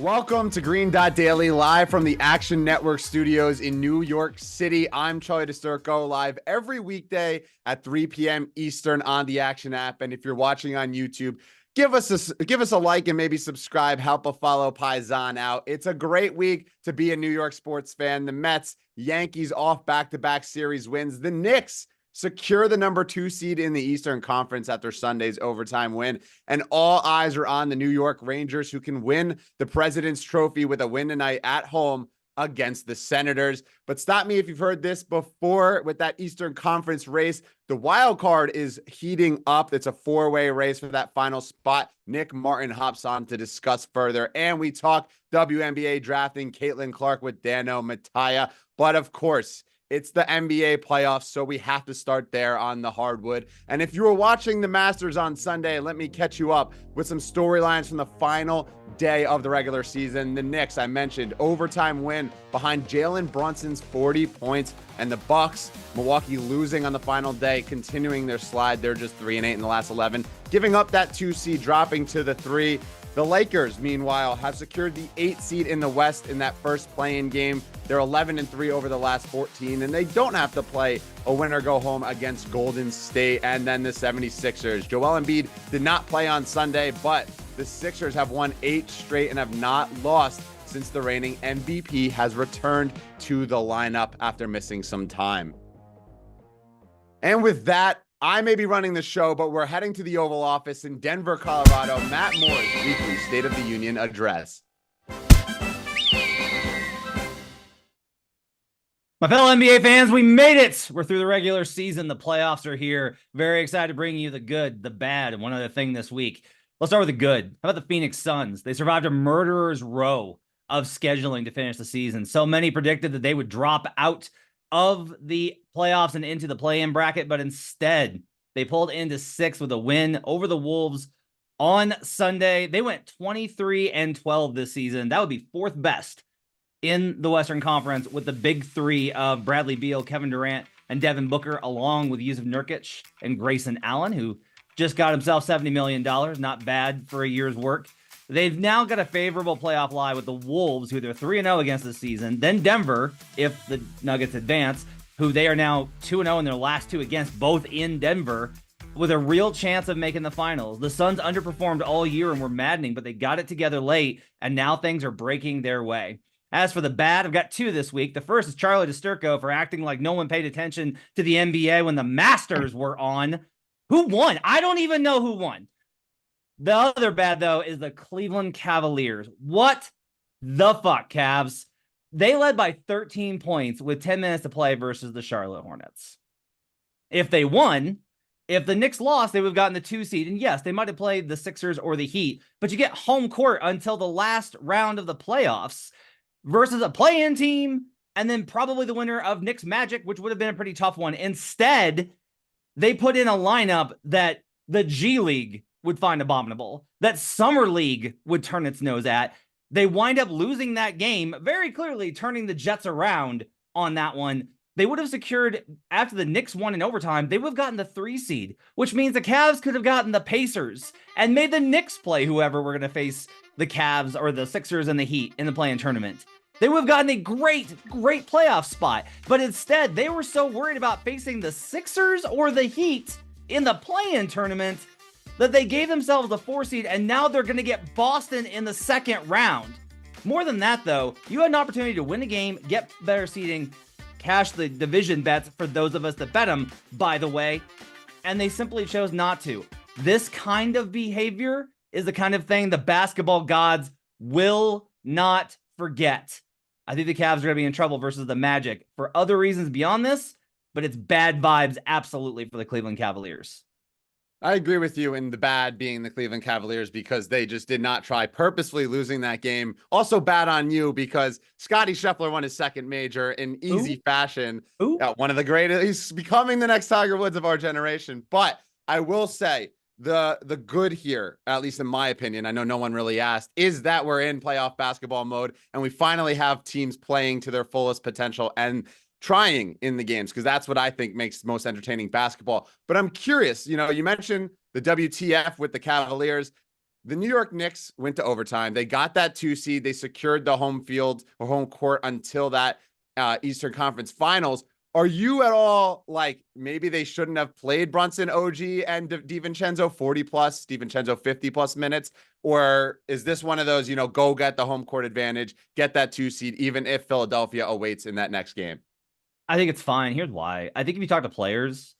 Welcome to Green Dot Daily, live from the Action Network studios in New York City. I'm Charlie DiSturco, live every weekday at 3 p.m. Eastern on the Action app. And if you're watching on YouTube, give us a like and maybe subscribe. Help a follow Paisan out. It's a great week to be a New York sports fan. The Mets, Yankees off back-to-back series wins. The Knicks secure the number 2 seed in the Eastern Conference after Sunday's overtime win. And all eyes are on the New York Rangers, who can win the President's Trophy with a win tonight at home against the Senators. But stop me if you've heard this before with that Eastern Conference race. The wild card is heating up. It's a 4-way race for that final spot. Nick Martin hops on to discuss further. And we talk WNBA drafting Caitlin Clark with Dano Mataya. But of course, it's the NBA playoffs, so we have to start there on the hardwood. And if you were watching the Masters on Sunday, let me catch you up with some storylines from the final day of the regular season. The Knicks, I mentioned, overtime win behind Jalen Brunson's 40 points, and the Bucks, Milwaukee losing on the final day, continuing their slide. They're just 3-8 in the last 11, giving up that 2 seed, dropping to the 3. The Lakers, meanwhile, have secured the 8 seed in the West in that first play-in game. They're 11-3 over the last 14, and they don't have to play a win-or-go-home against Golden State. And then the 76ers. Joel Embiid did not play on Sunday, but the Sixers have won 8 straight and have not lost since the reigning MVP has returned to the lineup after missing some time. And with that, I may be running the show, but we're heading to the Oval Office in Denver, Colorado. Matt Moore's weekly State of the Union address. My fellow NBA fans, we made it. We're through the regular season. The playoffs are here. Very excited to bring you the good, the bad, and one other thing this week. Let's start with the good. How about the Phoenix Suns? They survived a murderer's row of scheduling to finish the season. So many predicted that they would drop out of the playoffs and into the play-in bracket, but instead they pulled into 6 with a win over the Wolves on Sunday. They went 23-12 this season. That would be 4th best in the Western Conference, with the big 3 of Bradley Beal, Kevin Durant, and Devin Booker, along with Yusuf Nurkic and Grayson Allen, who just got himself $70 million. Not bad for a year's work. They've now got a favorable playoff lie with the Wolves, who they're 3-0 against this season. Then Denver, if the Nuggets advance, who they are now 2-0 in their last 2 against, both in Denver, with a real chance of making the finals. The Suns underperformed all year and were maddening, but they got it together late, and now things are breaking their way. As for the bad, I've got 2 this week. The first is Charlie DiSturco for acting like no one paid attention to the NBA when the Masters were on. Who won? I don't even know who won. The other bad, though, is the Cleveland Cavaliers. What the fuck, Cavs? They led by 13 points with 10 minutes to play versus the Charlotte Hornets. If they won, if the Knicks lost, they would have gotten the 2 seed. And yes, they might have played the Sixers or the Heat, but you get home court until the last round of the playoffs versus a play-in team, and then probably the winner of Knicks Magic, which would have been a pretty tough one. Instead, they put in a lineup that the G League would find abominable, that Summer League would turn its nose at. They wind up losing that game, very clearly turning the Jets around on that one. They would have secured, after the Knicks won in overtime, they would have gotten the 3 seed, which means the Cavs could have gotten the Pacers and made the Knicks play whoever were going to face the Cavs or the Sixers and the Heat in the play-in tournament. They would have gotten a great playoff spot, but instead they were so worried about facing the Sixers or the Heat in the play-in tournament that they gave themselves the 4 seed, and now they're going to get Boston in the second round. More than that, though, you had an opportunity to win a game, get better seeding, cash the division bets for those of us that bet them, by the way, and they simply chose not to. This kind of behavior is the kind of thing the basketball gods will not forget. I think the Cavs are going to be in trouble versus the Magic for other reasons beyond this, but it's bad vibes absolutely for the Cleveland Cavaliers. I agree with you in the bad being the Cleveland Cavaliers because they just did not try purposefully losing that game. Also bad on you because Scottie Scheffler won his 2nd major in easy fashion. One of the greatest. He's becoming the next Tiger Woods of our generation. But I will say the good here, at least in my opinion, I know no one really asked, is that we're in playoff basketball mode and we finally have teams playing to their fullest potential and trying in the games, because that's what I think makes most entertaining basketball. But I'm curious, you mentioned the WTF with the Cavaliers. the New York Knicks went to overtime. They got that 2 seed. They secured the home field or home court until that Eastern Conference Finals. Are you at all like maybe they shouldn't have played Brunson, OG, and DiVincenzo 40 plus, DiVincenzo 50 plus minutes? Or is this one of those, go get the home court advantage, get that 2 seed, even if Philadelphia awaits in that next game? I think it's fine. Here's why. I think if you talk to players,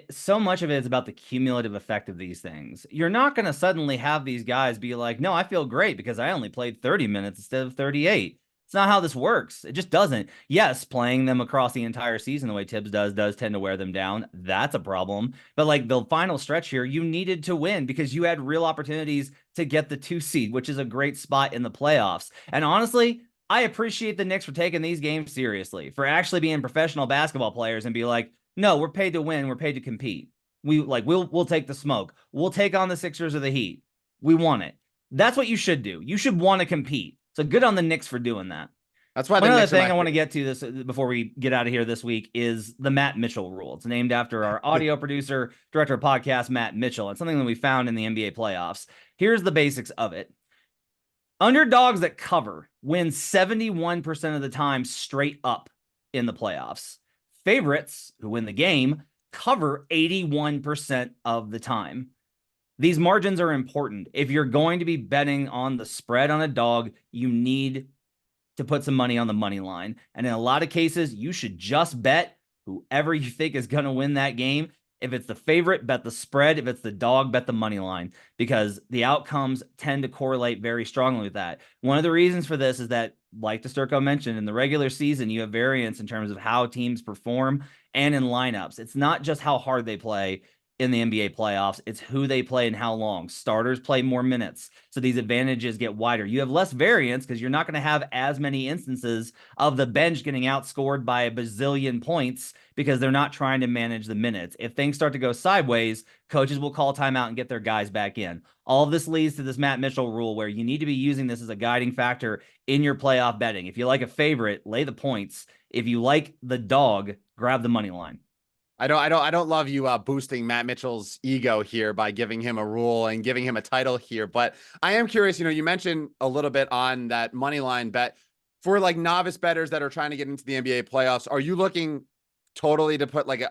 so much of it is about the cumulative effect of these things. You're not going to suddenly have these guys be like, no, I feel great because I only played 30 minutes instead of 38. It's not how this works. It just doesn't. Yes, playing them across the entire season the way Tibbs does tend to wear them down. That's a problem. But like the final stretch here, you needed to win because you had real opportunities to get the 2 seed, which is a great spot in the playoffs. And honestly, I appreciate the Knicks for taking these games seriously, for actually being professional basketball players and be like, no, we're paid to win. We're paid to compete. We'll take the smoke. We'll take on the Sixers or the Heat. We want it. That's what you should do. You should want to compete. So good on the Knicks for doing that. That's why one other thing I want to get to this before we get out of here this week is the Matt Mitchell rule. It's named after our audio producer, director of podcast, Matt Mitchell. It's something that we found in the NBA playoffs. Here's the basics of it. Underdogs that cover win 71% of the time straight up in the playoffs. Favorites who win the game cover 81% of the time. These margins are important. If you're going to be betting on the spread on a dog, you need to put some money on the money line. And in a lot of cases, you should just bet whoever you think is going to win that game. If it's the favorite, bet the spread. If it's the dog, bet the money line, because the outcomes tend to correlate very strongly with that. One of the reasons for this is that, like DiSturco mentioned, in the regular season, you have variance in terms of how teams perform and in lineups. It's not just how hard they play in the NBA playoffs. It's who they play and how long. Starters play more minutes, so these advantages get wider. You have less variance because you're not going to have as many instances of the bench getting outscored by a bazillion points because they're not trying to manage the minutes. If things start to go sideways, coaches will call timeout and get their guys back in. All of this leads to this Matt Mitchell rule where you need to be using this as a guiding factor in your playoff betting. If you like a favorite, lay the points. If you like the dog, grab the money line. I don't love you boosting Matt Mitchell's ego here by giving him a rule and giving him a title here, but I am curious. You mentioned a little bit on that money line bet for like novice bettors that are trying to get into the NBA playoffs. Are you looking totally to put like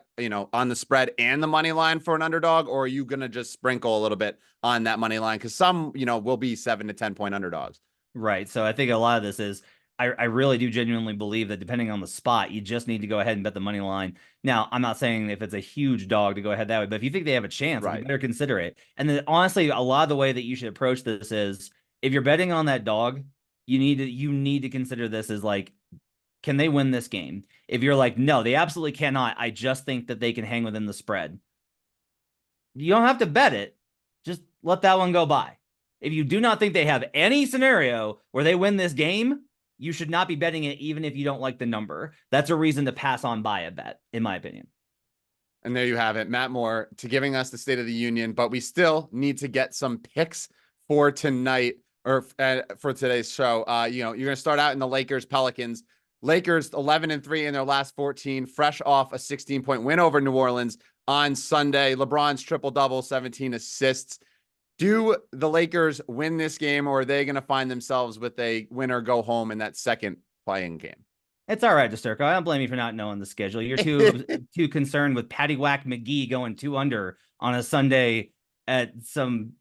on the spread and the money line for an underdog, or are you gonna just sprinkle a little bit on that money line because some will be 7 to 10 point underdogs? Right. So I think a lot of this is I really do genuinely believe that depending on the spot, you just need to go ahead and bet the money line. Now, I'm not saying if it's a huge dog to go ahead that way, but if you think they have a chance, right, you better consider it. And then honestly, a lot of the way that you should approach this is if you're betting on that dog, you need to consider this as like, can they win this game? If you're like, no, they absolutely cannot. I just think that they can hang within the spread. You don't have to bet it. Just let that one go by. If you do not think they have any scenario where they win this game, you should not be betting it, even if you don't like the number. That's a reason to pass on by a bet, in my opinion. And there you have it, Matt Moore, to giving us the State of the Union. But we still need to get some picks for tonight or for today's show. You're going to start out in the Lakers Pelicans. Lakers 11-3 in their last 14, fresh off a 16-point win over New Orleans on Sunday. LeBron's triple-double, 17 assists. Do the Lakers win this game, or are they going to find themselves with a win or go home in that second playing game? It's all right, DiSturco. I don't blame you for not knowing the schedule. You're too concerned with Paddywhack McGee going 2 under on a Sunday at some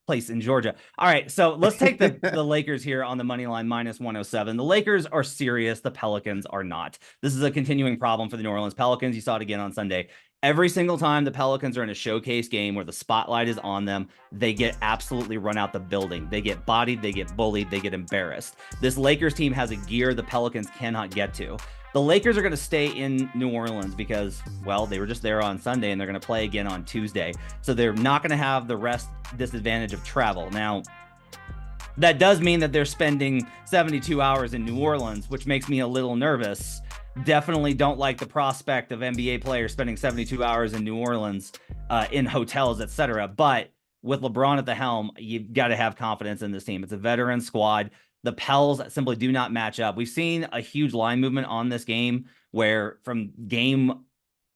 place in Georgia. All right, so let's take the Lakers here on the money line -107. The Lakers are serious. The Pelicans are not. This is a continuing problem for the New Orleans Pelicans. You saw it again on Sunday. Every single time the Pelicans are in a showcase game where the spotlight is on them, they get absolutely run out the building. They get bodied, they get bullied, they get embarrassed. This Lakers team has a gear the Pelicans cannot get to. The Lakers are going to stay in New Orleans because, well, they were just there on Sunday and they're going to play again on Tuesday. So they're not going to have the rest disadvantage of travel. Now, that does mean that they're spending 72 hours in New Orleans, which makes me a little nervous. Definitely don't like the prospect of NBA players spending 72 hours in New Orleans in hotels, etc. But with LeBron at the helm, you've got to have confidence in this team. It's a veteran squad. The Pels simply do not match up. We've seen a huge line movement on this game where from game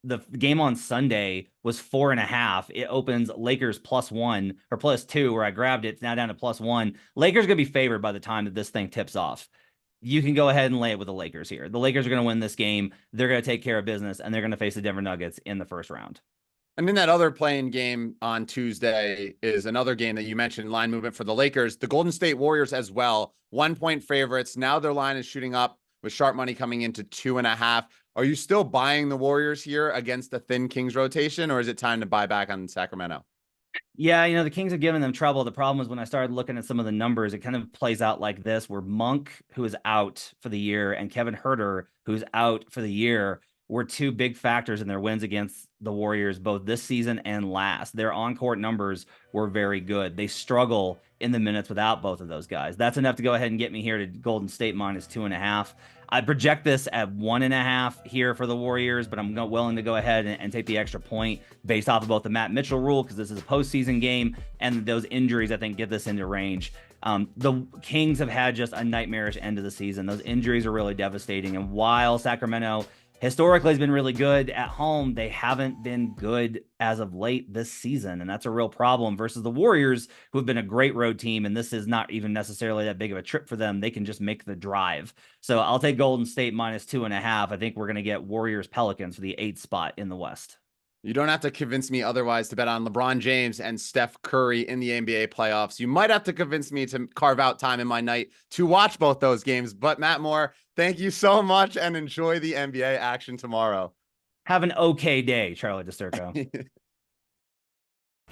the game on Sunday was 4.5. It opens Lakers +1 or +2, where I grabbed it. It's now down to +1. Lakers going to be favored by the time that this thing tips off. You can go ahead and lay it with the Lakers here. The Lakers are going to win this game. They're going to take care of business, and they're going to face the Denver Nuggets in the first round. And then that other playing game on Tuesday is another game that you mentioned, line movement for the Lakers. The Golden State Warriors as well, 1-point favorites. Now their line is shooting up with sharp money coming into 2.5. Are you still buying the Warriors here against the thin Kings rotation, or is it time to buy back on Sacramento? Yeah, the Kings have given them trouble. The problem is when I started looking at some of the numbers, it kind of plays out like this, where Monk, who is out for the year, and Kevin Huerter, who's out for the year, were two big factors in their wins against the Warriors, both this season and last. Their on-court numbers were very good. They struggle in the minutes without both of those guys. That's enough to go ahead and get me here to Golden State -2.5. I project this at 1.5 here for the Warriors, but I'm willing to go ahead and take the extra point based off of both the Matt Mitchell rule, because this is a postseason game, and those injuries, I think, get this into range. The Kings have had just a nightmarish end of the season. Those injuries are really devastating. And while Sacramento historically has been really good at home, they haven't been good as of late this season. And that's a real problem versus the Warriors, who have been a great road team. And this is not even necessarily that big of a trip for them. They can just make the drive. So I'll take Golden State -2.5. I think we're going to get Warriors Pelicans for the 8th spot in the West. You don't have to convince me otherwise to bet on LeBron James and Steph Curry in the NBA playoffs. You might have to convince me to carve out time in my night to watch both those games. But Matt Moore, thank you so much, and enjoy the NBA action tomorrow. Have an okay day, Charlie DiSturco.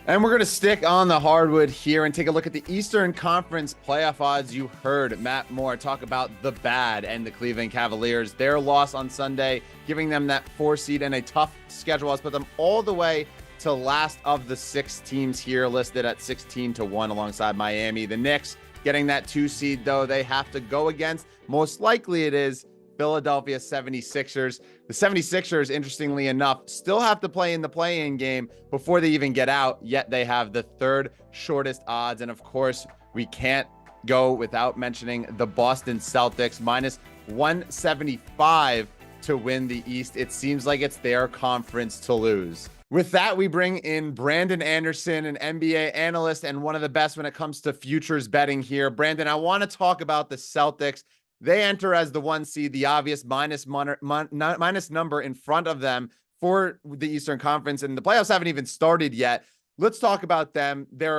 And we're going to stick on the hardwood here and take a look at the Eastern Conference playoff odds. You heard Matt Moore talk about the bad and the Cleveland Cavaliers. Their loss on Sunday, giving them that 4 seed and a tough schedule has put them all the way to last of the 6 teams here, listed at 16-1 alongside Miami. The Knicks getting that 2 seed, though, they have to go against, most likely it is, Philadelphia 76ers. The 76ers, interestingly enough, still have to play in the play-in game before they even get out, yet they have the 3rd shortest odds. And of course, we can't go without mentioning the Boston Celtics, -175 to win the East. It seems like it's their conference to lose. With that, we bring in Brandon Anderson, an NBA analyst and one of the best when it comes to futures betting here. Brandon, I want to talk about the Celtics. They enter as the 1 seed, the obvious minus number in front of them for the Eastern Conference, and the playoffs haven't even started yet. Let's talk about them. They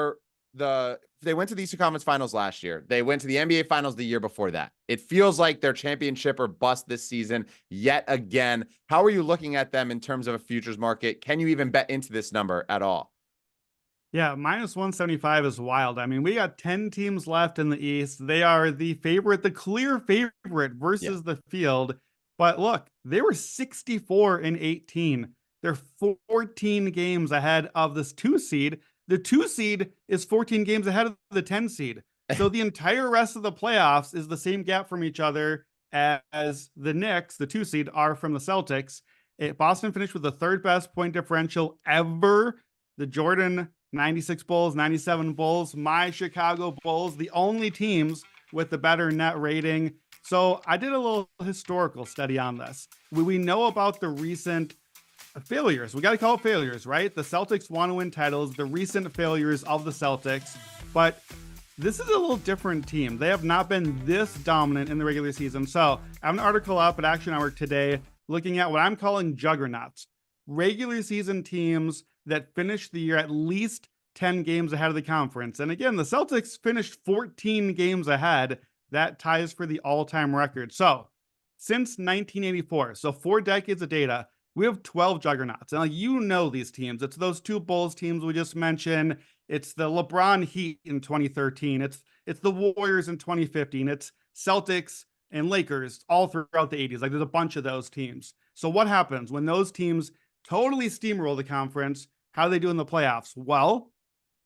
went to the Eastern Conference Finals last year. They went to the NBA Finals the year before that. It feels like their championship or bust this season yet again. How are you looking at them in terms of a futures market? Can you even bet into this number at all? Yeah, -175 is wild. I mean, we got 10 teams left in the East. They are the favorite, the clear favorite versus the field. But look, they were 64-18. They're 14 games ahead of this 2 seed. The 2 seed is 14 games ahead of the 10 seed. So the entire rest of the playoffs is the same gap from each other as the Knicks, the 2 seed, are from the Celtics. Boston finished with the 3rd best point differential ever. The Jordan 96 Bulls, 97 Bulls, my Chicago Bulls, the only teams with the better net rating. So I did a little historical study on this. We know about the recent failures. We got to call it failures, right? The Celtics want to win titles, the recent failures of the Celtics. But this is a little different team. They have not been this dominant in the regular season. So I have an article up at Action Hour today looking at what I'm calling juggernauts. Regular season teams that finished the year at least 10 games ahead of the conference. And again, the Celtics finished 14 games ahead. That ties for the all-time record. So since 1984, so 4 decades of data, we have 12 juggernauts. Now, you know these teams. It's those 2 Bulls teams we just mentioned. It's the LeBron Heat in 2013. It's the Warriors in 2015. It's Celtics and Lakers all throughout the 80s. Like, there's a bunch of those teams. So what happens when those teams totally steamroll the conference? How do they do in the playoffs? Well,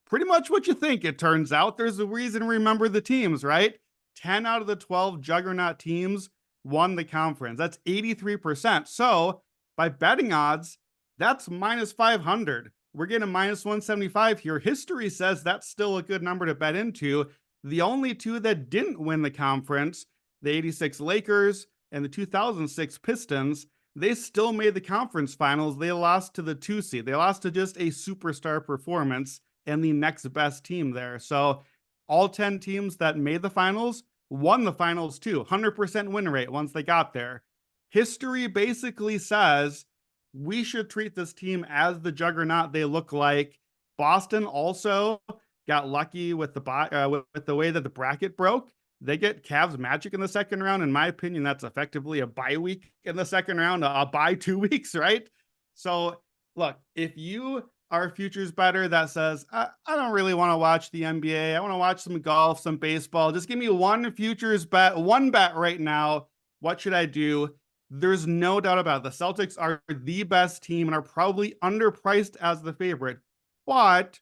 pretty much what you think, it turns out. There's a reason to remember the teams, right? 10 out of the 12 juggernaut teams won the conference. That's 83%. So by betting odds, that's -500. We're getting -175 here. History says that's still a good number to bet into. The only 2 that didn't win the conference, the 86 Lakers and the 2006 Pistons, they still made the conference finals. They lost to the 2 seed. They lost to just a superstar performance and the next best team there. So all 10 teams that made the finals won the finals too. 100% win rate once they got there. History basically says we should treat this team as the juggernaut they look like. Boston also got lucky with the way that the bracket broke. They get Cavs Magic in the second round. In my opinion, that's effectively a bye week in the second round, a bye 2 weeks, right? So look, if you are a futures better that says, I don't really want to watch the NBA. I want to watch some golf, some baseball. Just give me one futures bet, one bet right now. What should I do? There's no doubt about it. The Celtics are the best team and are probably underpriced as the favorite. But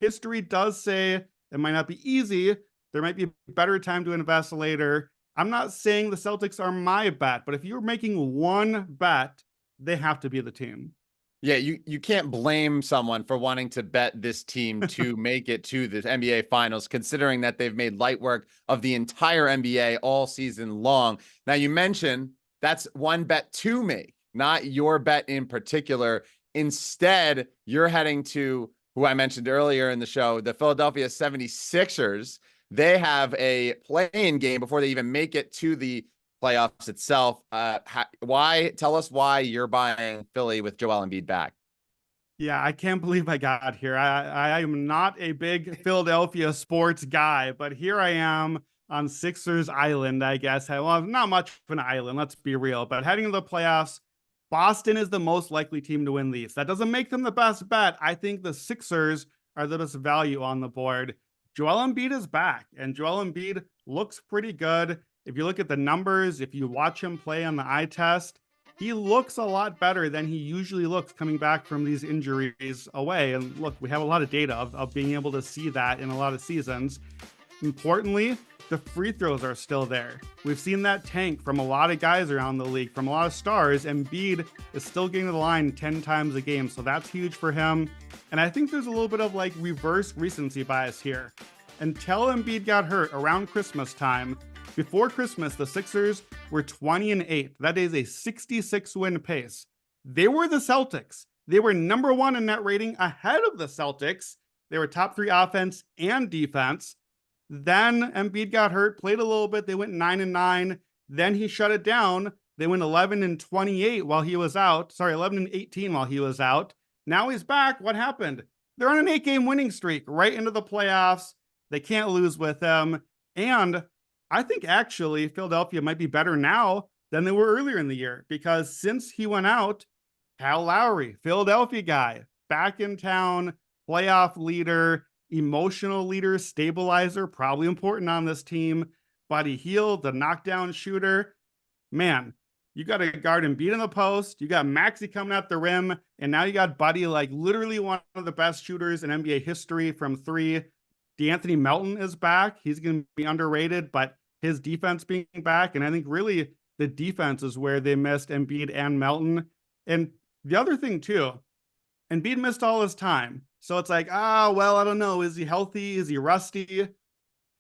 history does say it might not be easy. There might be a better time to invest later. I'm not saying the Celtics are my bet, but if you're making one bet, they have to be the team. Yeah, you can't blame someone for wanting to bet this team to make it to the NBA Finals, considering that they've made light work of the entire NBA all season long. Now, you mentioned that's one bet to make, not your bet in particular. Instead, you're heading to who I mentioned earlier in the show, the Philadelphia 76ers. They have a play-in game before they even make it to the playoffs itself. Tell us why you're buying Philly with Joel Embiid back. Yeah, I can't believe I got here. I am not a big Philadelphia sports guy, but here I am on Sixers Island, I guess. Well, not much of an island, let's be real, but heading to the playoffs, Boston is the most likely team to win these. That doesn't make them the best bet. I think the Sixers are the best value on the board. Joel Embiid is back, and Joel Embiid looks pretty good. If you look at the numbers, if you watch him play on the eye test, he looks a lot better than he usually looks coming back from these injuries away. And look, we have a lot of data of being able to see that in a lot of seasons. Importantly, the free throws are still there. We've seen that tank from a lot of guys around the league, from a lot of stars. Embiid is still getting to the line 10 times a game, so that's huge for him. And I think there's a little bit of like reverse recency bias here. Until Embiid got hurt around Christmas time, before Christmas, the Sixers were 20-8. That is a 66-win pace. They were the Celtics. They were number one in net rating ahead of the Celtics. They were top 3 offense and defense. Then Embiid got hurt, played a little bit. They went 9-9. Then he shut it down. They went 11-28 while he was out. 11-18 while he was out. Now he's back. What happened? They're on an 8-game winning streak right into the playoffs. They can't lose with him. And I think actually Philadelphia might be better now than they were earlier in the year, because since he went out, Kyle Lowry, Philadelphia guy, back in town, playoff leader, emotional leader, stabilizer, probably important on this team. Buddy Hield, the knockdown shooter. Man, you got to guard Embiid in the post. You got Maxey coming at the rim. And now you got Buddy, like literally one of the best shooters in NBA history from 3. DeAnthony Melton is back. He's going to be underrated, but his defense being back. And I think really the defense is where they missed Embiid and Melton. And the other thing too, Embiid missed all his time. So it's like, well, I don't know. Is he healthy? Is he rusty?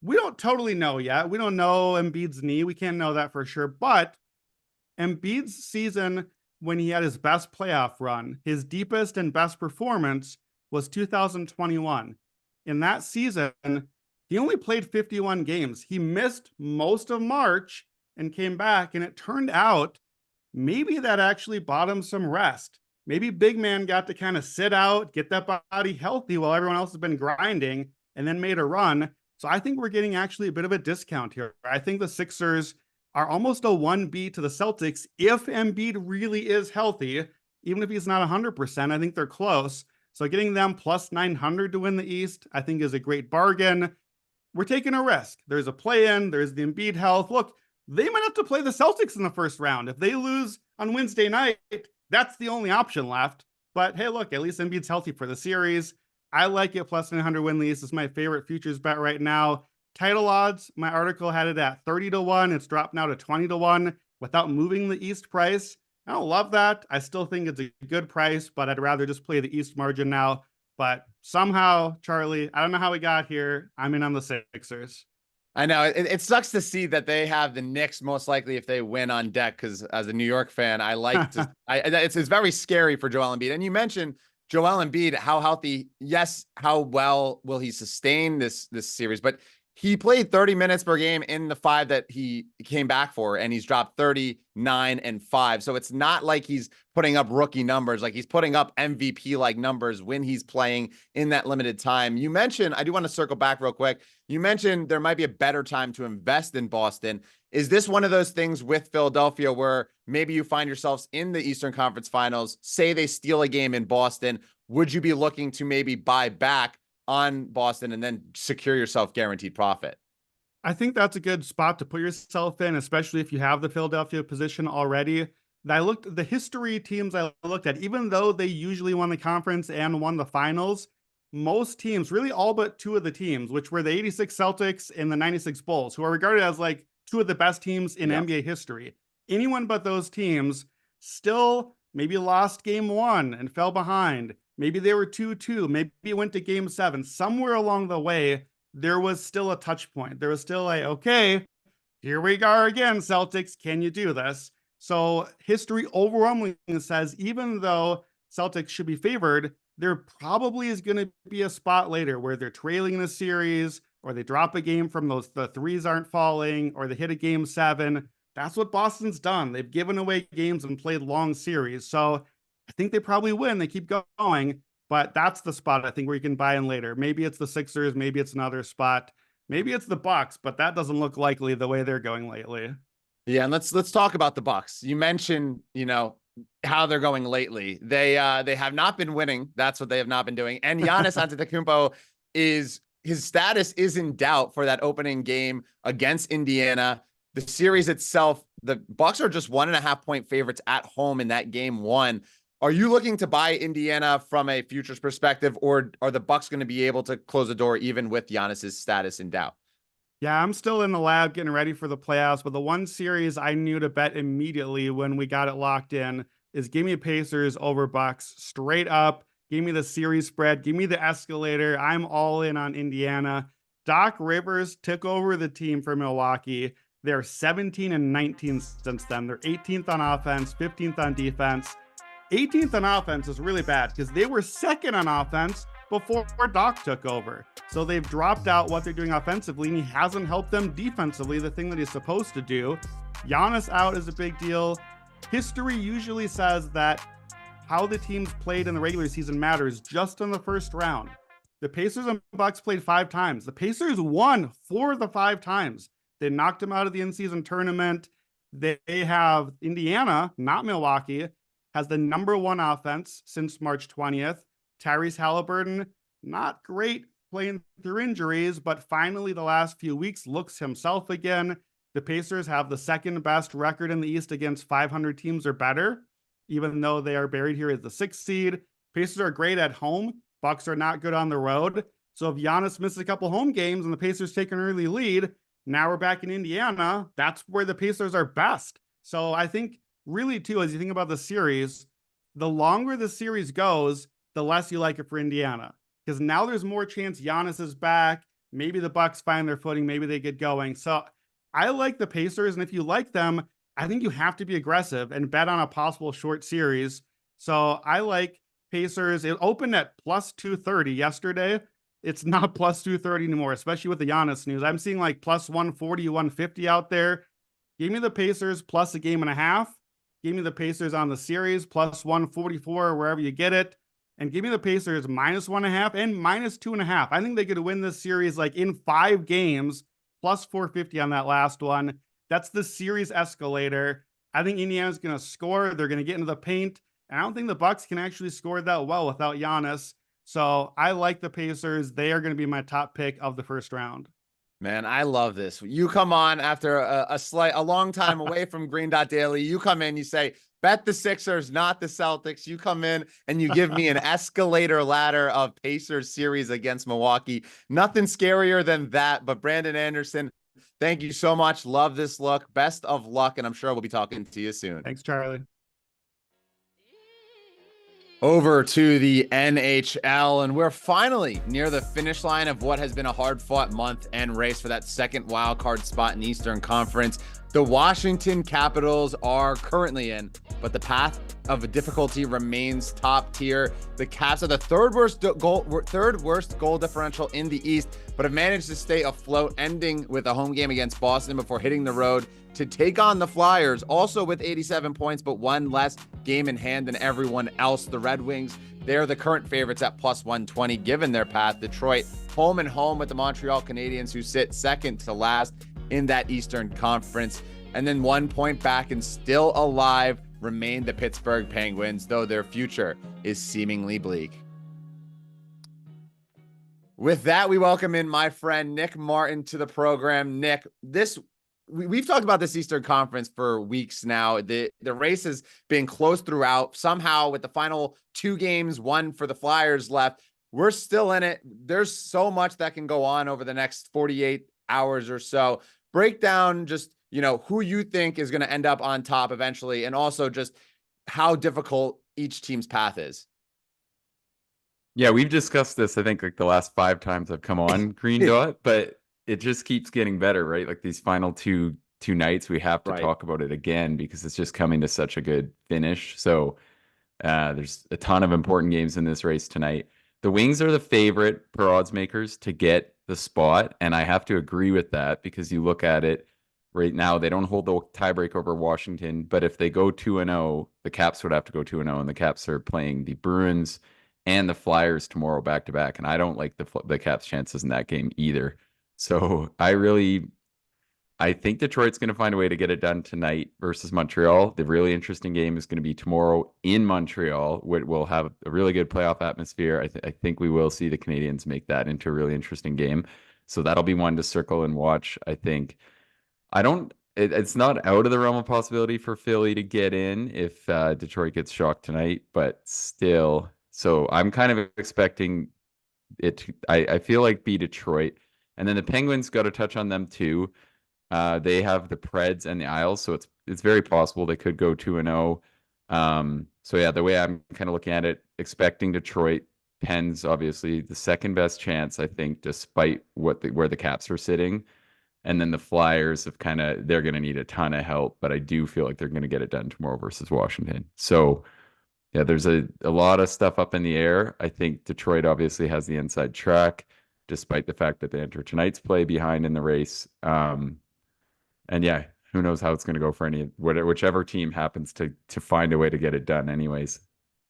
We don't totally know yet. We don't know Embiid's knee. We can't know that for sure. But Embiid's season, when he had his best playoff run, his deepest and best performance was 2021. In that season, he only played 51 games. He missed most of March and came back. And it turned out maybe that actually bought him some rest. Maybe big man got to kind of sit out, get that body healthy while everyone else has been grinding, and then made a run. So I think we're getting actually a bit of a discount here. I think the Sixers are almost a 1B to the Celtics if Embiid really is healthy. Even if he's not 100%, I think they're close. So getting them plus 900 to win the East, I think is a great bargain. We're taking a risk. There's a play-in. There's the Embiid health. Look, they might have to play the Celtics in the first round. If they lose on Wednesday night, that's the only option left. But hey, look, at least Embiid's healthy for the series. I like it. Plus 900 win the East is my favorite futures bet right now. Title odds, my article had it at 30-1. It's dropped now to 20-1 without moving the East price. I don't love that. I still think it's a good price, but I'd rather just play the East margin now. But somehow, Charlie, I don't know how we got here. I'm in on the Sixers. I know it sucks to see that they have the Knicks most likely if they win on deck. Because as a New York fan, I like to. It's very scary for Joel Embiid. And you mentioned Joel Embiid, how healthy? Yes, how well will he sustain this series? But he played 30 minutes per game in the 5 that he came back for, and he's dropped 39 and 5. So it's not like he's putting up rookie numbers, like he's putting up MVP like numbers when he's playing in that limited time. You mentioned, I do want to circle back real quick. You mentioned there might be a better time to invest in Boston. Is this one of those things with Philadelphia where maybe you find yourselves in the Eastern Conference Finals, say they steal a game in Boston? Would you be looking to maybe buy back on Boston and then secure yourself guaranteed profit? I think that's a good spot to put yourself in, especially if you have the Philadelphia position already. I looked the history teams I looked at, even though they usually won the conference and won the finals, most teams, really all but 2 of the teams, which were the 86 Celtics and the 96 Bulls, who are regarded as like 2 of the best teams in NBA history. Anyone but those teams still maybe lost game 1 and fell behind. Maybe they were 2-2. Maybe it went to game 7. Somewhere along the way, there was still a touch point. There was still like, okay, here we are again, Celtics. Can you do this? So history overwhelmingly says, even though Celtics should be favored, there probably is going to be a spot later where they're trailing in a series, or they drop a game from the threes aren't falling, or they hit a game 7. That's what Boston's done. They've given away games and played long series. So I think they probably win. They keep going, but that's the spot I think where you can buy in later. Maybe it's the Sixers, maybe it's another spot, maybe it's the Bucks, but that doesn't look likely the way they're going lately. Yeah, and let's talk about the Bucks. You mentioned, how they're going lately. They have not been winning. That's what they have not been doing. And Giannis Antetokounmpo his status is in doubt for that opening game against Indiana. The series itself, the Bucks are just 1.5 point favorites at home in that game 1. Are you looking to buy Indiana from a futures perspective, or are the Bucks going to be able to close the door even with Giannis's status in doubt? Yeah, I'm still in the lab getting ready for the playoffs, but the one series I knew to bet immediately when we got it locked in is give me Pacers over Bucks straight up. Give me the series spread. Give me the escalator. I'm all in on Indiana. Doc Rivers took over the team for Milwaukee. They're 17 and 19 since then. They're 18th on offense, 15th on defense. 18th on offense is really bad because they were second on offense before Doc took over. So they've dropped out what they're doing offensively, and he hasn't helped them defensively, the thing that he's supposed to do. Giannis out is a big deal. History usually says that how the teams played in the regular season matters just in the first round. The Pacers and Bucks played 5 times. The Pacers won 4 of the 5 times. They knocked them out of the in-season tournament. They have Indiana, not Milwaukee, has the #1 offense since March 20th. Tyrese Halliburton, not great playing through injuries, but finally the last few weeks looks himself again. The Pacers have the 2nd best record in the East against 500 teams or better, even though they are buried here as the 6th seed. Pacers are great at home. Bucks are not good on the road. So if Giannis misses a couple home games and the Pacers take an early lead, now we're back in Indiana. That's where the Pacers are best. So I think really too, as you think about the series, the longer the series goes, the less you like it for Indiana. Because now there's more chance Giannis is back. Maybe the Bucks find their footing. Maybe they get going. So I like the Pacers. And if you like them, I think you have to be aggressive and bet on a possible short series. So I like Pacers. It opened at plus 230 yesterday. It's not plus 230 anymore, especially with the Giannis news. I'm seeing like plus 140, 150 out there. Give me the Pacers plus a game and a half. Give me the Pacers on the series plus 144, wherever you get it. And give me the Pacers minus 1.5 and minus 2.5. I think they could win this series like in 5 games, plus 450 on that last one. That's the series escalator. I think Indiana's going to score. They're going to get into the paint. And I don't think the Bucks can actually score that well without Giannis. So I like the Pacers. They are going to be my top pick of the first round. Man, I love this. You come on after a long time away from Green Dot Daily. You come in, you say, bet the Sixers, not the Celtics. You come in and you give me an escalator ladder of Pacers series against Milwaukee. Nothing scarier than that. But Brandon Anderson, thank you so much. Love this look. Best of luck. And I'm sure we'll be talking to you soon. Thanks, Charlie. Over to the NHL, and we're finally near the finish line of what has been a hard-fought month and race for that second wild card spot in the Eastern Conference. The Washington Capitals are currently in, but the path of difficulty remains top tier. The Caps are the third worst goal differential in the East, but have managed to stay afloat, ending with a home game against Boston before hitting the road to take on the Flyers, also with 87 points, but one less game in hand than everyone else. The Red Wings, they're the current favorites at plus 120, given their path. Detroit, home and home with the Montreal Canadiens, who sit second to last in that Eastern Conference. And then 1 point back and still alive remain the Pittsburgh Penguins, though their future is seemingly bleak. With that, we welcome in my friend Nick Martin to the program. Nick, we've talked about this Eastern Conference for weeks now. The race has been close throughout. Somehow, with the final 2 games, 1 for the Flyers left, we're still in it. There's so much that can go on over the next 48 hours or so. Break down just, who you think is going to end up on top eventually, and also just how difficult each team's path is. Yeah, we've discussed this, I think, like the last 5 times I've come on Green Dot, but it just keeps getting better, right? Like these final two nights, we have to talk about it again because it's just coming to such a good finish. So there's a ton of important games in this race tonight. The Wings are the favorite per odds makers to get the spot, and I have to agree with that because you look at it right now, they don't hold the tiebreak over Washington, but if they go 2-0, the Caps would have to go 2-0, and the Caps are playing the Bruins and the Flyers tomorrow back to back, and I don't like the Caps' chances in that game either. So I think Detroit's going to find a way to get it done tonight versus Montreal. The really interesting game is going to be tomorrow in Montreal, which will have a really good playoff atmosphere. I think we will see the Canadiens make that into a really interesting game. So that'll be one to circle and watch. I think it's not out of the realm of possibility for Philly to get in if Detroit gets shocked tonight, but still. So I'm kind of expecting it to, I feel like, be Detroit. And then the Penguins, got to touch on them too. They have the Preds and the Isles, so it's very possible they could go 2-0. So yeah, the way I'm kind of looking at it, expecting Detroit. Pens obviously the second best chance, I think, despite where the Caps are sitting. And then the Flyers they're going to need a ton of help, but I do feel like they're going to get it done tomorrow versus Washington. So yeah, there's a lot of stuff up in the air. I think Detroit obviously has the inside track, despite the fact that they enter tonight's play behind in the race. And yeah, who knows how it's going to go for whichever team happens to find a way to get it done anyways.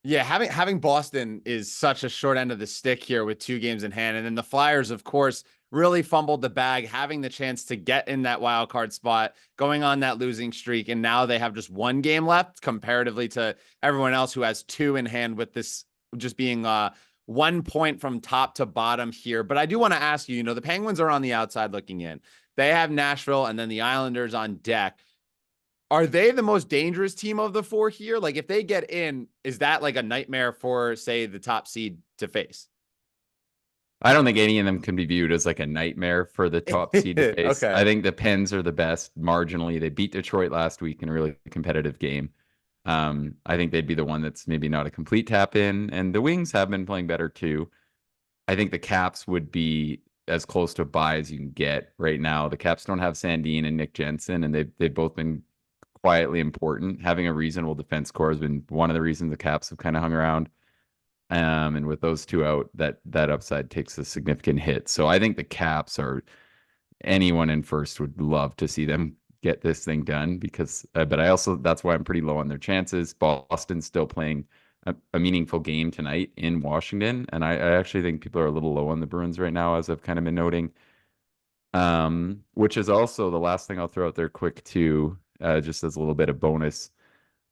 Yeah, having Boston is such a short end of the stick here with 2 games in hand. And then the Flyers, of course, really fumbled the bag, having the chance to get in that wild card spot, going on that losing streak. And now they have just 1 game left comparatively to everyone else who has 2 in hand, with this just being 1 point from top to bottom here. But I do want to ask you, the Penguins are on the outside looking in. They have Nashville and then the Islanders on deck. Are they the most dangerous team of the 4 here? Like, if they get in, is that like a nightmare for, say, the top seed to face? I don't think any of them can be viewed as like a nightmare for the top seed to face. Okay. I think the Pens are the best marginally. They beat Detroit last week in a really competitive game. I think they'd be the one that's maybe not a complete tap in, and the Wings have been playing better too. I think the Caps would be as close to a bye as you can get right now. The Caps don't have Sandin and Nick Jensen, and they've both been quietly important. Having a reasonable defense core has been one of the reasons the Caps have kind of hung around. And with those 2 out, that upside takes a significant hit. So I think the Caps anyone in first would love to see them get this thing done because, but that's why I'm pretty low on their chances. Boston's still playing a meaningful game tonight in Washington. And I actually think people are a little low on the Bruins right now, as I've kind of been noting. Which is also the last thing I'll throw out there quick too, just as a little bit of bonus.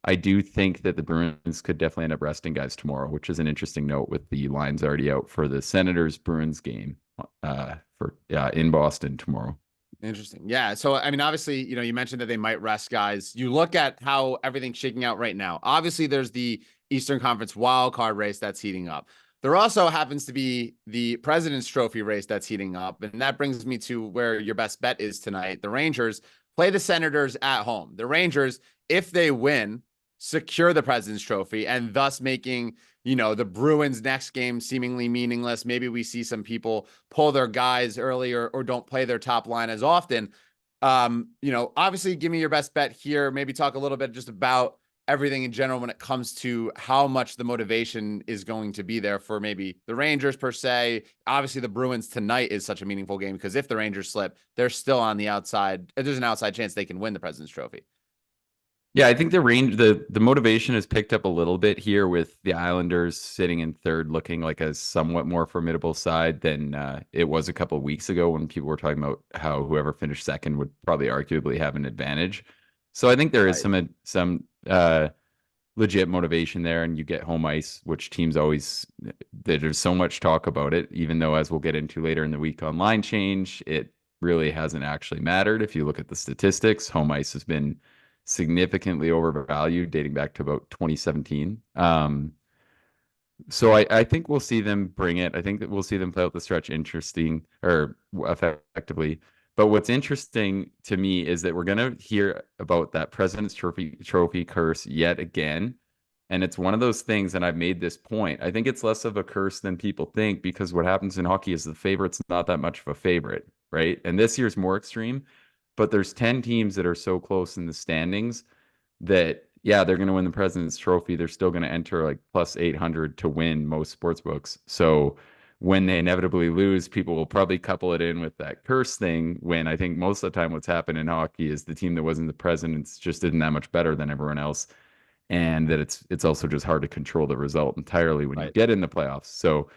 I do think that the Bruins could definitely end up resting guys tomorrow, which is an interesting note with the lines already out for the Senators-Bruins game in Boston tomorrow. Interesting. Yeah. So, I mean, obviously, you mentioned that they might rest guys. You look at how everything's shaking out right now. Obviously, there's the Eastern Conference wild card race that's heating up. There also happens to be the President's Trophy race that's heating up. And that brings me to where your best bet is tonight. The Rangers play the Senators at home. The Rangers, if they win, secure the President's Trophy, and thus making, the Bruins next game seemingly meaningless. Maybe we see some people pull their guys earlier or don't play their top line as often. Obviously give me your best bet here. Maybe talk a little bit just about everything in general when it comes to how much the motivation is going to be there for maybe the Rangers per se. Obviously the Bruins tonight is such a meaningful game because if the Rangers slip, they're still on the outside. There's an outside chance they can win the President's Trophy. Yeah, I think the motivation has picked up a little bit here with the Islanders sitting in third, looking like a somewhat more formidable side than it was a couple of weeks ago when people were talking about how whoever finished second would probably arguably have an advantage. So I think there is some legit motivation there, and you get home ice, which teams always, there's so much talk about it, even though, as we'll get into later in the week on line change, it really hasn't actually mattered. If you look at the statistics, home ice has been significantly overvalued dating back to about 2017. So I think we'll see them bring it. I think that we'll see them play out the stretch interesting or effectively. But what's interesting to me is that we're going to hear about that President's Trophy curse yet again. And it's one of those things, and I've made this point. I think it's less of a curse than people think, because what happens in hockey is the favorite's not that much of a favorite, right? And this year's more extreme, but there's 10 teams that are so close in the standings that, yeah, they're going to win the President's Trophy. They're still going to enter like plus 800 to win most sports books. So when they inevitably lose, people will probably couple it in with that curse thing, when I think most of the time what's happened in hockey is the team that wasn't the President's just isn't that much better than everyone else. And that it's also just hard to control the result entirely when you get in the playoffs. So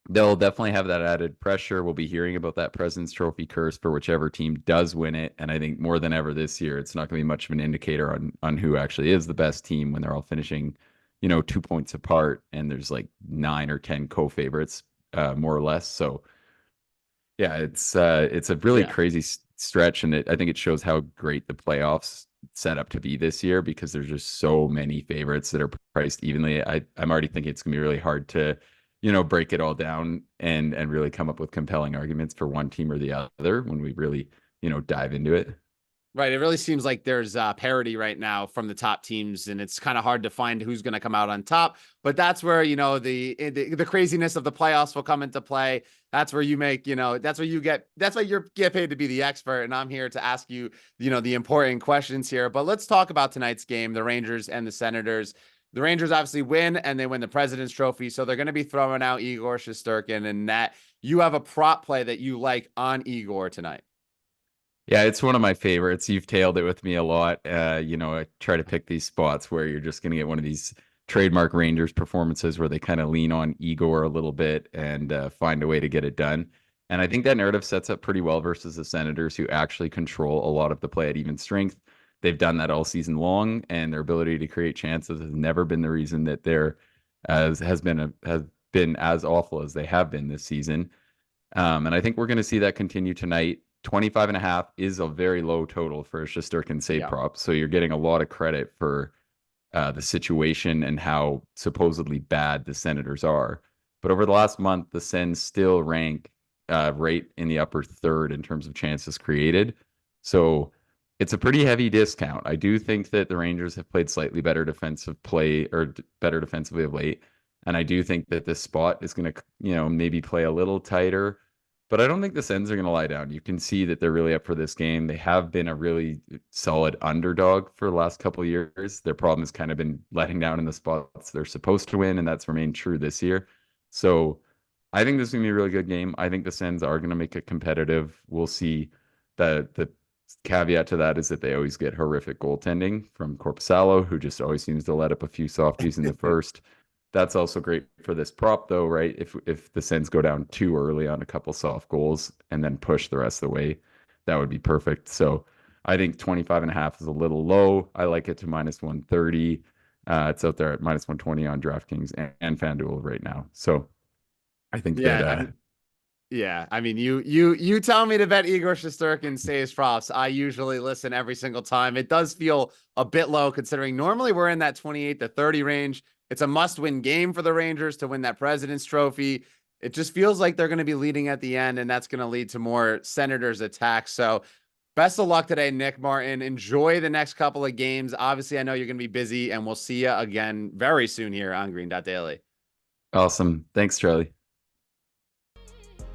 they'll definitely have that added pressure. We'll be hearing about that President's Trophy curse for whichever team does win it. And I think more than ever this year, it's not going to be much of an indicator on who actually is the best team when they're all finishing, 2 points apart and there's like 9 or 10 co-favorites, more or less. So yeah, it's a really crazy stretch. And I think it shows how great the playoffs set up to be this year, because there's just so many favorites that are priced evenly. I'm already thinking it's gonna be really hard to break it all down and really come up with compelling arguments for one team or the other when we really dive into it. Right. It really seems like there's parity right now from the top teams, and it's kind of hard to find who's going to come out on top. But that's where, the craziness of the playoffs will come into play. That's where you make, that's where you get paid to be the expert. And I'm here to ask you, the important questions here. But let's talk about tonight's game, the Rangers and the Senators. The Rangers obviously win, and they win the President's Trophy. So they're going to be throwing out Igor Shesterkin, and that you have a prop play that you like on Igor tonight. Yeah, it's one of my favorites. You've tailed it with me a lot. I try to pick these spots where you're just going to get one of these trademark Rangers performances where they kind of lean on Igor a little bit and find a way to get it done. And I think that narrative sets up pretty well versus the Senators, who actually control a lot of the play at even strength. They've done that all season long, and their ability to create chances has never been the reason that they're has been as awful as they have been this season. And I think we're going to see that continue tonight. 25.5 is a very low total for a Shesterkin save prop. So you're getting a lot of credit for the situation and how supposedly bad the Senators are. But over the last month, the Sens still rank right in the upper third in terms of chances created. So it's a pretty heavy discount. I do think that the Rangers have played slightly better defensive play, or better defensively of late. And I do think that this spot is going to, maybe play a little tighter. But I don't think the Sens are going to lie down. You can see that they're really up for this game. They have been a really solid underdog for the last couple of years. Their problem has kind of been letting down in the spots they're supposed to win, and that's remained true this year. So I think this is going to be a really good game. I think the Sens are going to make it competitive. We'll see. The caveat to that is that they always get horrific goaltending from Korpisalo, who just always seems to let up a few softies in the first. That's also great for this prop, though, right? If the Sens go down too early on a couple soft goals and then push the rest of the way, that would be perfect. So I think 25.5 is a little low. I like it to minus 130. It's out there at minus 120 on DraftKings and FanDuel right now. So I think that. I mean, you tell me to bet Igor Shesterkin saves props. I usually listen every single time. It does feel a bit low considering normally we're in that 28 to 30 range. It's a must-win game for the Rangers to win that President's Trophy. It just feels like they're going to be leading at the end, and that's going to lead to more Senators attacks. So Best of luck today, Nick Martin. Enjoy the next couple of games. Obviously, I know you're going to be busy, and we'll see you again very soon here on Green Dot Daily. Awesome. Thanks, Charlie.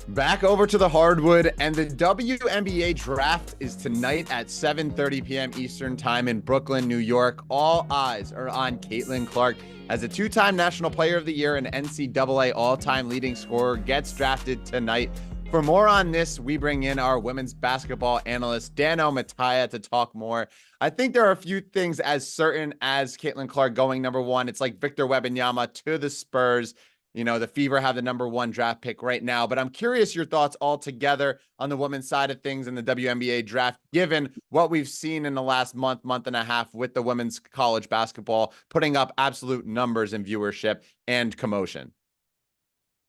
Back over to the hardwood, and the WNBA draft is tonight at 7:30 p.m. Eastern time in Brooklyn, New York. All eyes are on Caitlin Clark as a two-time National Player of the Year and NCAA all-time leading scorer gets drafted tonight. For more on this, we bring in our women's basketball analyst, Dano Mataya, to talk more. I think there are a few things as certain as Caitlin Clark going number one. It's like Victor Wembanyama to the Spurs. You know, the Fever have the number one draft pick right now, but I'm curious your thoughts altogether on the women's side of things in the WNBA draft, given what we've seen in the last month and a half with the women's college basketball, putting up absolute numbers in viewership and commotion.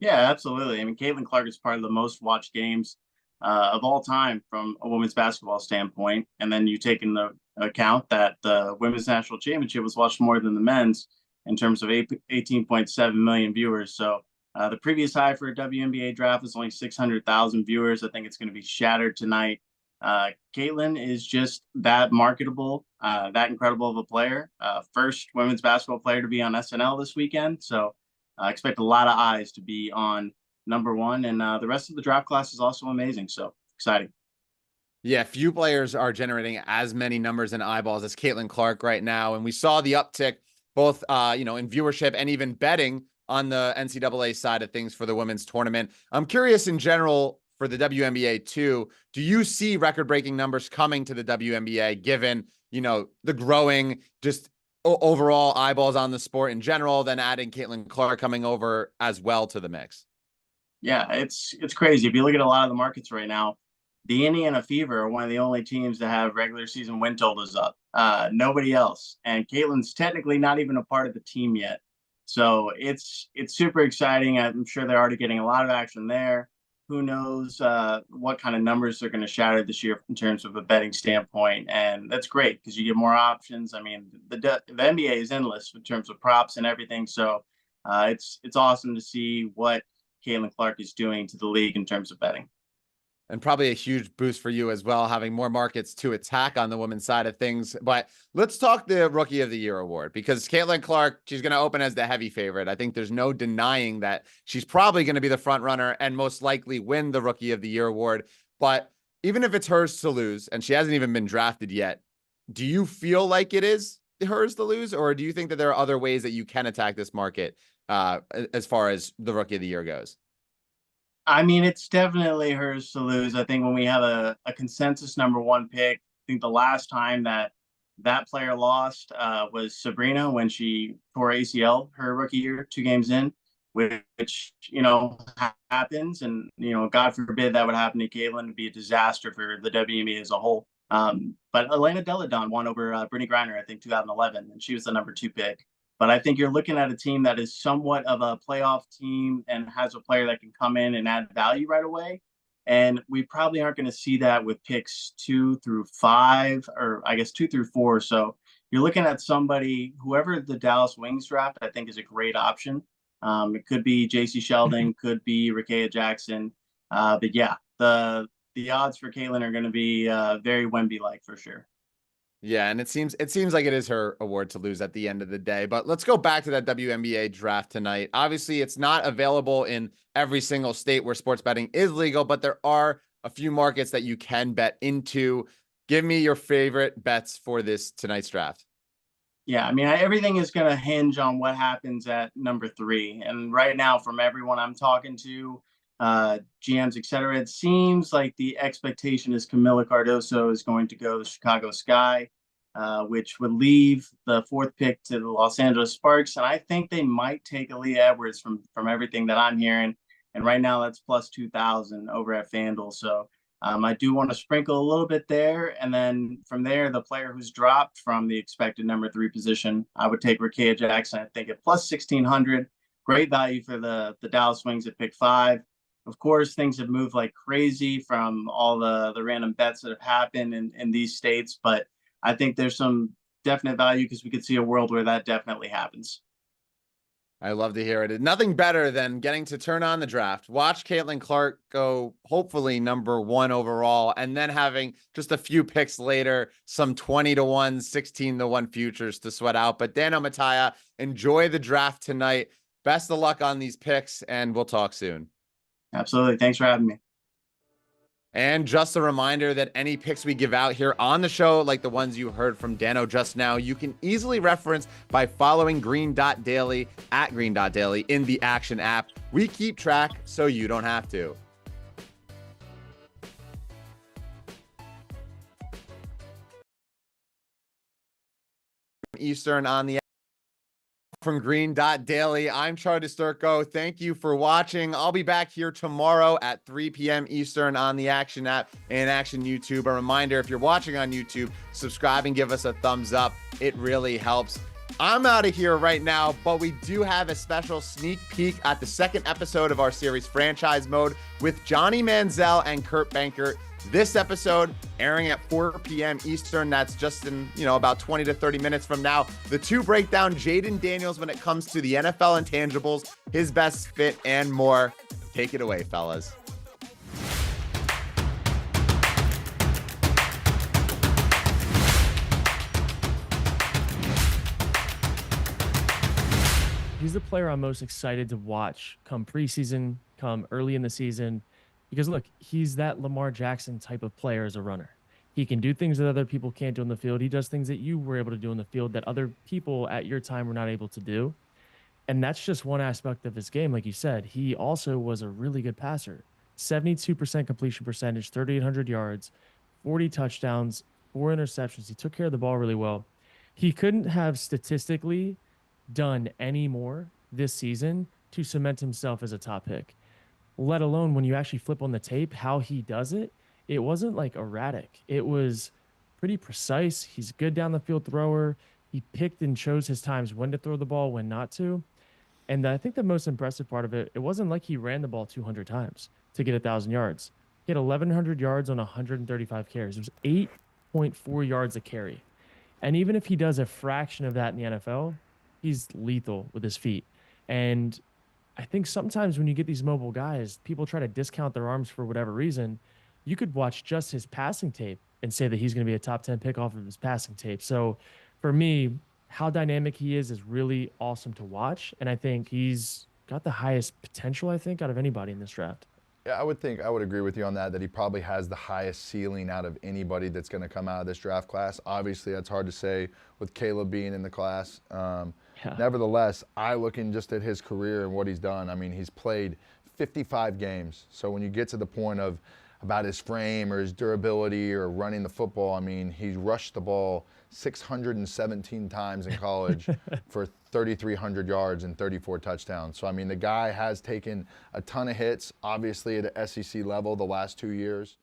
Yeah, absolutely. I mean, Caitlin Clark is part of the most watched games of all time from a women's basketball standpoint. And then you take into account that the women's national championship was watched more than the men's in terms of 18.7 million viewers. So the previous high for a WNBA draft was only 600,000 viewers. I think it's going to be shattered tonight. Caitlin is just that marketable, that incredible of a player. First women's basketball player to be on SNL this weekend. So I expect a lot of eyes to be on number one, and the rest of the draft class is also amazing. So exciting. Yeah, few players are generating as many numbers and eyeballs as Caitlin Clark right now. And we saw the uptick both, in viewership and even betting on the NCAA side of things for the women's tournament. I'm curious in general for the WNBA too. Do you see record-breaking numbers coming to the WNBA given, the growing just overall eyeballs on the sport in general, then adding Caitlin Clark coming over as well to the mix? Yeah, it's crazy. If you look at a lot of the markets right now, the Indiana Fever are one of the only teams that have regular season win totals up. Nobody else. And Caitlin's technically not even a part of the team yet. So it's super exciting. I'm sure they're already getting a lot of action there. Who knows what kind of numbers they're going to shatter this year in terms of a betting standpoint. And that's great because you get more options. I mean, the NBA is endless in terms of props and everything. So it's awesome to see what Caitlin Clark is doing to the league in terms of betting. And probably a huge boost for you as well, having more markets to attack on the women's side of things. But let's talk the Rookie of the Year award, because Caitlin Clark, she's going to open as the heavy favorite. I think there's no denying that she's probably going to be the front runner and most likely win the Rookie of the Year award. But even if it's hers to lose, and she hasn't even been drafted yet, do you feel like it is hers to lose? Or do you think that there are other ways that you can attack this market as far as the Rookie of the Year goes? I mean, it's definitely hers to lose. I think when we have a consensus number one pick, I think the last time that player lost was Sabrina when she tore ACL her rookie year, 2 games in, which, happens. And, God forbid that would happen to Caitlin. It'd be a disaster for the WNBA as a whole. But Elena Delle Donne won over Brittany Griner, I think, 2011, and she was the number 2 pick. But I think you're looking at a team that is somewhat of a playoff team and has a player that can come in and add value right away. And we probably aren't going to see that with picks 2 through 5, or I guess 2 through 4. So you're looking at somebody, whoever the Dallas Wings draft, I think is a great option. It could be J.C. Sheldon, could be Rickea Jackson. But yeah, the odds for Caitlin are going to be very Wemby-like for sure. Yeah, and it seems like it is her award to lose at the end of the day. But let's go back to that WNBA draft tonight. Obviously, it's not available in every single state where sports betting is legal, but there are a few markets that you can bet into. Give me your favorite bets for this tonight's draft. Yeah, I mean, everything is going to hinge on what happens at number 3. And right now, from everyone I'm talking to, GMs, et cetera, it seems like the expectation is Camila Cardoso is going to go to Chicago Sky, which would leave the 4th pick to the Los Angeles Sparks. And I think they might take Aaliyah Edwards from everything that I'm hearing. And right now that's plus 2,000 over at FanDuel. So I do want to sprinkle a little bit there. And then from there, the player who's dropped from the expected number 3 position, I would take Rickea Jackson, I think, at plus 1,600. Great value for the Dallas Wings at pick 5. Of course, things have moved like crazy from all the random bets that have happened in these states, but I think there's some definite value because we could see a world where that definitely happens. I love to hear it. Nothing better than getting to turn on the draft, watch Caitlin Clark go hopefully number 1 overall, and then having just a few picks later, some 20-1, 16-1 futures to sweat out. But Dano Mataya, enjoy the draft tonight. Best of luck on these picks, and we'll talk soon. Absolutely. Thanks for having me. And just a reminder that any picks we give out here on the show, like the ones you heard from Dano just now, you can easily reference by following Green Dot Daily at Green Dot Daily in the Action app. We keep track so you don't have to. Eastern on the from Green Dot Daily. I'm Charlie DiSturco. Thank you for watching. I'll be back here tomorrow at 3 p.m. Eastern on the Action app and Action YouTube. A reminder, if you're watching on YouTube, subscribe and give us a thumbs up. It really helps. I'm out of here right now, but we do have a special sneak peek at the second episode of our series Franchise Mode with Johnny Manziel and Kurt Bankert. This episode airing at 4 p.m. Eastern. That's just in, about 20 to 30 minutes from now. The two break down Jaden Daniels when it comes to the NFL intangibles, his best fit, and more. Take it away, fellas. He's the player I'm most excited to watch come preseason, come early in the season. Because look, he's that Lamar Jackson type of player as a runner. He can do things that other people can't do on the field. He does things that you were able to do on the field that other people at your time were not able to do. And that's just one aspect of his game. Like you said, he also was a really good passer. 72% completion percentage, 3,800 yards, 40 touchdowns, 4 interceptions. He took care of the ball really well. He couldn't have statistically done any more this season to cement himself as a top pick. Let alone when you actually flip on the tape, how he does it, it wasn't like erratic. It was pretty precise. He's good down the field thrower. He picked and chose his times when to throw the ball, when not to. And I think the most impressive part of it, it wasn't like he ran the ball 200 times to get 1,000 yards. He had 1,100 yards on 135 carries. It was 8.4 yards a carry. And even if he does a fraction of that in the NFL, he's lethal with his feet. And I think sometimes when you get these mobile guys, people try to discount their arms for whatever reason. You could watch just his passing tape and say that he's going to be a top 10 pick off of his passing tape. So for me, how dynamic he is really awesome to watch. And I think he's got the highest potential, I think, out of anybody in this draft. Yeah, I would agree with you on that he probably has the highest ceiling out of anybody that's going to come out of this draft class. Obviously, that's hard to say with Caleb being in the class. Nevertheless, looking just at his career and what he's done, I mean, he's played 55 games. So when you get to the point of about his frame or his durability or running the football, I mean, he's rushed the ball 617 times in college for 3,300 yards and 34 touchdowns. So, I mean, the guy has taken a ton of hits, obviously at the SEC level the last 2 years.